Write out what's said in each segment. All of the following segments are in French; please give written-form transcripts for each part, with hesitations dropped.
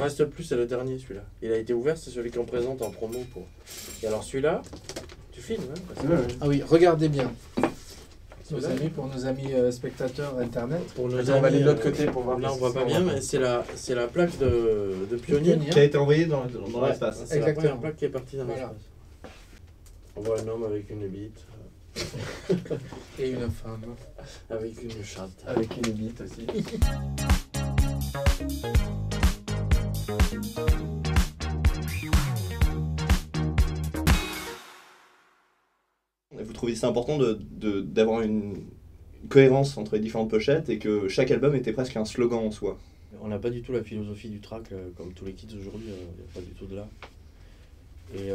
Reste Plus, c'est le dernier celui-là. Il a été ouvert, c'est celui qu'on présente en promo pour. Et alors celui-là, tu filmes, hein, parce que- Ah oui, regardez bien. Celui-là, Pour nos amis spectateurs internet. pour nos Attends, on va aller de l'autre amis, côté pour voir. Là on voit pas On bien, voit mais c'est la plaque de Pionnier. Pionnier. Qui a été envoyé dans Ouais, l'espace. C'est la Exactement. première plaque qui est partie dans Voilà. l'espace. On voit un homme avec une bite, Et une femme. avec une chatte. Avec une bite aussi. Vous trouvez c'est important d'avoir une cohérence entre les différentes pochettes et que chaque album était presque un slogan en soi. On n'a pas du tout la philosophie du track comme tous les kids aujourd'hui, il n'y a pas du tout de là. Et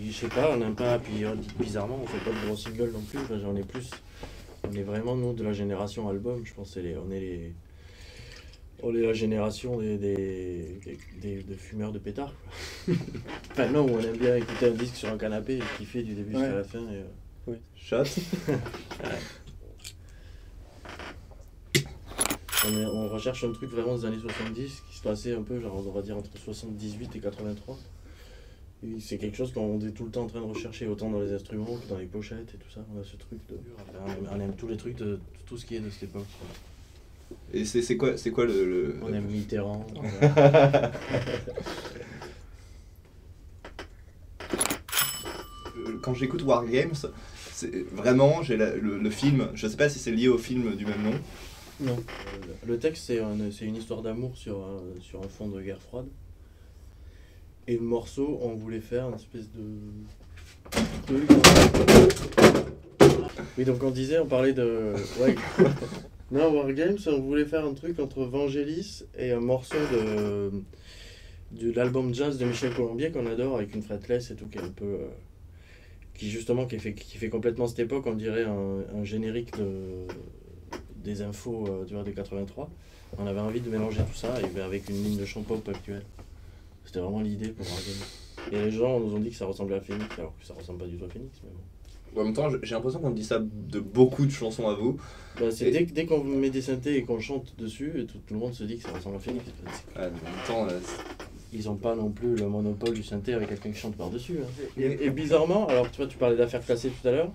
je sais pas, on n'aime pas, puis bizarrement on fait pas de gros singles non plus, enfin, j'en ai plus. On est vraiment nous de la génération album, je pense on est la génération des fumeurs de pétards. Quoi. Enfin non, on aime bien écouter un disque sur un canapé et kiffer du début jusqu'à la fin. Oui. Shot. On recherche un truc vraiment des années 70 qui se passait un peu, genre on va dire entre 78 et 83. Et c'est quelque chose qu'on est tout le temps en train de rechercher, autant dans les instruments que dans les pochettes et tout ça. On a ce truc de... On aime tous les trucs de tout ce qui est de cette époque. Quoi. Et c'est quoi le... On aime Mitterrand. Quand j'écoute War Games, vraiment j'ai le film, je sais pas si c'est lié au film du même nom. Non. Le texte, c'est une histoire d'amour sur un fond de guerre froide. Et le morceau, on voulait faire une espèce de... Oui, donc on parlait de... Ouais. Non, War Games, on voulait faire un truc entre Vangelis et un morceau de l'album jazz de Michel Colombier qu'on adore, avec une fretless et tout, qui est un peu... qui fait complètement cette époque, on dirait un générique des infos tu vois, de 83. On avait envie de mélanger tout ça et avec une ligne de chant pop actuelle. C'était vraiment l'idée pour War Games. Et les gens nous ont dit que ça ressemblait à Phoenix, alors que ça ressemble pas du tout à Phoenix, mais bon. En même temps, j'ai l'impression qu'on dit ça de beaucoup de chansons à vous. Bah, dès qu'on met des synthés et qu'on chante dessus, et tout le monde se dit que ça ressemble à Phoenix. Ouais, en même temps, Ils n'ont pas non plus le monopole du synthé avec quelqu'un qui chante par-dessus. Hein. Et bizarrement, alors tu vois, tu parlais d'affaires classées tout à l'heure.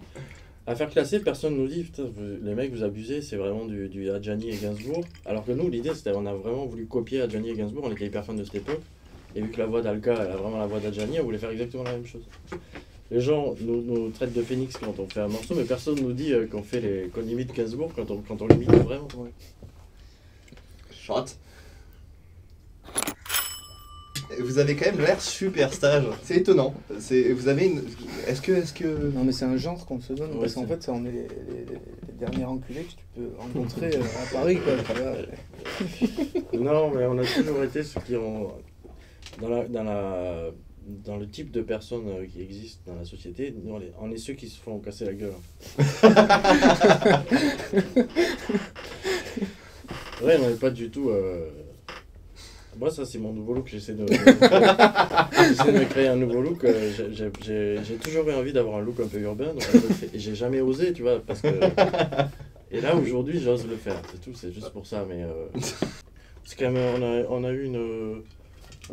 Affaires classées, personne nous dit, putain, les mecs vous abusez, c'est vraiment du Adjani et Gainsbourg. Alors que nous, l'idée c'était, on a vraiment voulu copier Adjani et Gainsbourg, on était hyper fans de cette époque. Et vu que la voix d'Alka, elle a vraiment la voix d'Adjani, on voulait faire exactement la même chose. Les gens nous traitent de Phoenix quand on fait un morceau, mais personne nous dit qu'on imite Gainsbourg quand on l'imite vraiment. Ouais. Shot. Vous avez quand même l'air super stage. C'est étonnant. Vous avez une... Est-ce que... Non mais c'est un genre qu'on se donne, Ouais, parce qu'en fait ça on est les derniers enculés que tu peux rencontrer à Paris quoi. Non mais on a toujours été ceux qui ont... Dans le type de personnes qui existent dans la société, nous, on est ceux qui se font casser la gueule. Ouais, on n'est pas du tout... Moi, ça, c'est mon nouveau look. J'essaie de me créer un nouveau look. J'ai toujours eu envie d'avoir un look un peu urbain. Donc, et j'ai jamais osé, tu vois, parce que... Et là, aujourd'hui, j'ose le faire. C'est tout, c'est juste pour ça. Mais c'est quand même... On a eu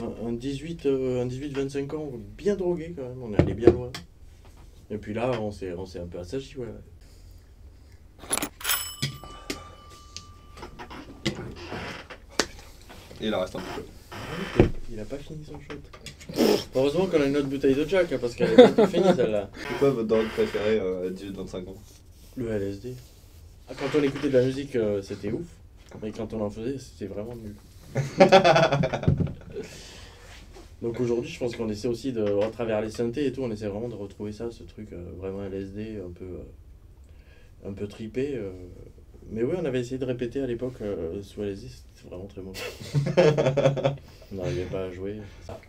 un 18-25 ans bien drogué, quand même. On est allé bien loin. Et puis là, on s'est un peu assagi, ouais. Il en reste un petit peu. Il a pas fini son shot. Heureusement qu'on a une autre bouteille de Jack, hein, parce qu'elle est pas finie celle-là. C'est quoi votre drogue préférée à 18-25 ans? Le LSD. Ah, quand on écoutait de la musique, c'était ouf. Mais quand on en faisait, c'était vraiment nul. Donc aujourd'hui, je pense qu'on essaie aussi de, à travers les synthés et tout, on essaie vraiment de retrouver ça, ce truc vraiment LSD, un peu trippé. Mais oui, on avait essayé de répéter à l'époque sous LSD, c'était vraiment très mauvais. On n'arrivait pas à jouer. Ah,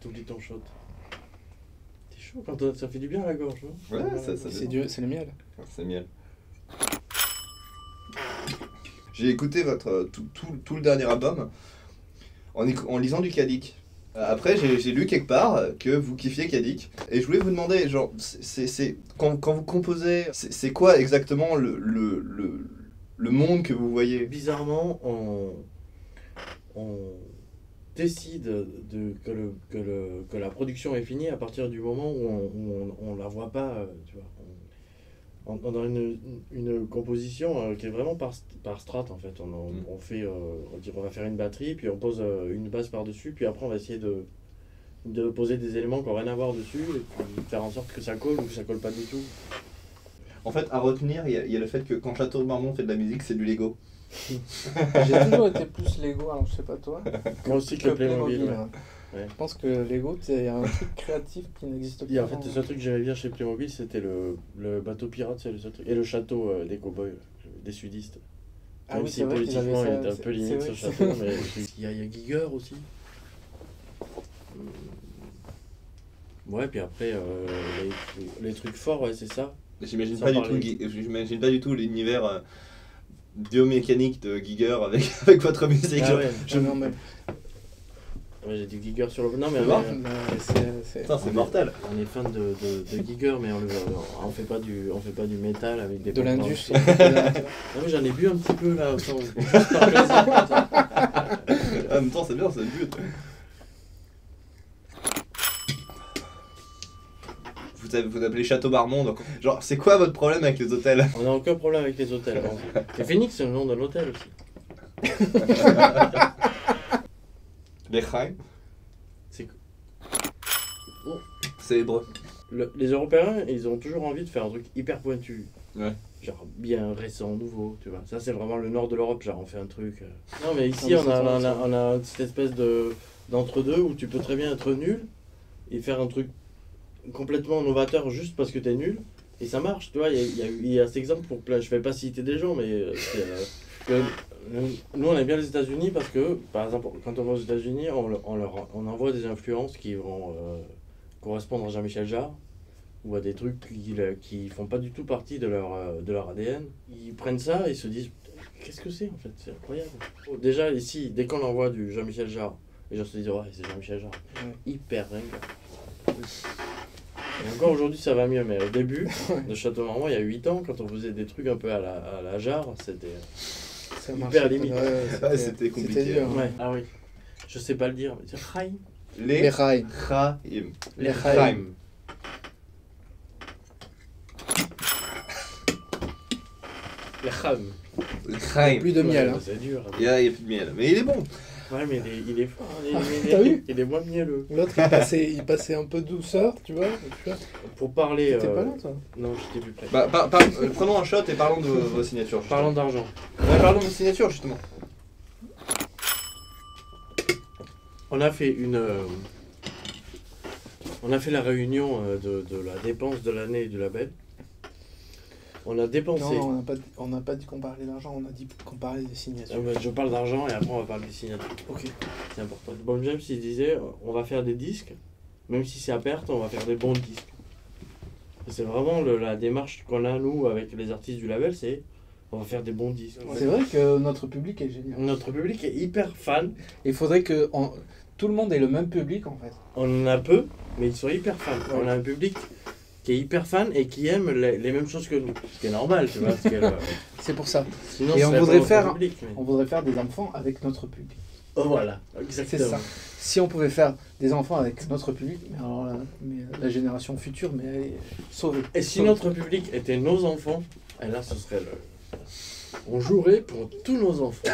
t'oublies ton shot. T'es chaud quand ça fait du bien à la gorge, non? Ouais, ça C'est le miel. C'est miel. J'ai écouté votre tout le dernier album en lisant du Cadic. Après, j'ai lu quelque part que vous kiffiez Cadic. Et je voulais vous demander, genre, quand vous composez, c'est quoi exactement le monde que vous voyez? Bizarrement, décide que la production est finie à partir du moment où on la voit pas, tu vois. On a une composition qui est vraiment par strat en fait. On fait, on dit on va faire une batterie, puis on pose une basse par-dessus, puis après on va essayer de poser des éléments qui n'ont rien à voir dessus, et puis faire en sorte que ça colle ou que ça colle pas du tout. En fait, à retenir, il y a le fait que quand Château Marmont fait de la musique, c'est du Lego. J'ai toujours été plus Lego, alors je sais pas toi. Moi aussi que Playmobil. Ouais. Hein. Ouais. Je pense que Lego, il y a un truc créatif qui n'existe Et pas. en fait, le seul truc que j'aimais bien chez Playmobil, c'était le bateau pirate, c'est le seul truc. Et le château des cowboys, des sudistes. Ah Même oui, si c'est vrai qu'ils politiquement avaient il ça, était un peu c'est limite vrai ce que château, mais il y a Giger aussi. Ouais, puis après, les trucs forts, ouais, c'est ça. J'imagine Sans pas, parler. j'imagine pas du tout l'univers biomécanique de Giger avec votre musique. Ah ouais. Ah non, mais Ouais, j'ai du Giger sur le. Non, mais C'est mort. c'est C'est mortel. on est fan de Giger, mais on fait pas du métal avec des de pompes. l'indus. Non, mais j'en ai bu un petit peu là, juste par plaisir, comme ça. En même temps, c'est bien, c'est le but. Vous appelez Château Marmont, donc genre, c'est quoi votre problème avec les hôtels? On n'a aucun problème avec les hôtels. Et Phoenix, c'est le nom d'un hôtel aussi. Les Chaim, C'est c'est hébreu. les Européens, ils ont toujours envie de faire un truc hyper pointu. Ouais. Genre bien récent, nouveau, tu vois. Ça, c'est vraiment le nord de l'Europe, genre on fait un truc. Non, mais ici, Non, mais on a cette espèce d'entre-deux où tu peux très bien être nul et faire un truc complètement novateur juste parce que t'es nul. Et ça marche, tu vois. Il y a cet exemple pour plein. Je vais pas citer des gens, mais nous, on aime bien les États-Unis parce que, par exemple, quand on va aux États-Unis, on envoie des influences qui vont correspondre à Jean-Michel Jarre ou à des trucs qui font pas du tout partie de leur ADN. Ils prennent ça et se disent qu'est-ce que c'est en fait, c'est incroyable. Déjà ici, dès qu'on envoie du Jean-Michel Jarre, les gens se disent ouais, c'est Jean-Michel Jarre. Ouais. Hyper ringard. Et encore aujourd'hui ça va mieux, mais au début de Château Marmont, il y a 8 ans, quand on faisait des trucs un peu à la Jarre, c'était Ça hyper marchait limite. pas, ouais, Ouais, c'était compliqué. dur, hein. Ouais, ah oui. Je sais pas le dire, mais c'est Chaim. Les rails. Chaim. Les Chaim. Les Chaim. Chaim. Plus de miel. Ouais, Hein. c'est dur. Il y a plus de miel, mais il est bon. Ouais, mais il est fort. T'as vu Il est moins mielleux. L'autre, il passait un peu de douceur, tu vois. Pour parler. T'étais pas là, toi. Non, j'étais plus près. Prenons un shot et parlons de vos signatures. justement. Parlons d'argent. Ouais, parlons de vos signatures, justement. On a fait la réunion de la dépense de l'année du label. On a dépensé. Non, on n'a pas dit qu'on parlait d'argent, on a dit qu'on parlait des signatures. Je parle d'argent et après on va parler des signatures. Ok. C'est important. Bon James il disait on va faire des disques, même si c'est à perte, on va faire des bons disques. Et c'est vraiment la démarche qu'on a nous avec les artistes du label, c'est on va faire des bons disques. C'est vrai que notre public est génial. Notre public est hyper fan. Il faudrait que tout le monde ait le même public en fait. On en a peu, mais ils sont hyper fans. Ouais. On a un public qui est hyper fan et qui aime les mêmes choses que nous. Ce qui est normal, tu vois. Parce que, C'est pour ça. sinon, Et ce on serait voudrait pas notre faire- public, mais- On voudrait faire des enfants avec notre public. Oh, voilà, C'est exactement. ça. Si on pouvait faire des enfants avec notre public, mais alors la génération future, mais elle est sauvée. Et si notre public était nos enfants, et là ce serait le. On jouerait pour tous nos enfants.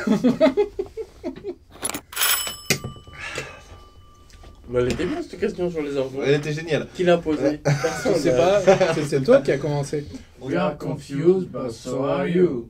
Mais elle était bien cette question sur les enfants. Elle était géniale. Qui l'a posée? Personne. Je sais pas, c'est toi qui as commencé. We are confused, but so are you.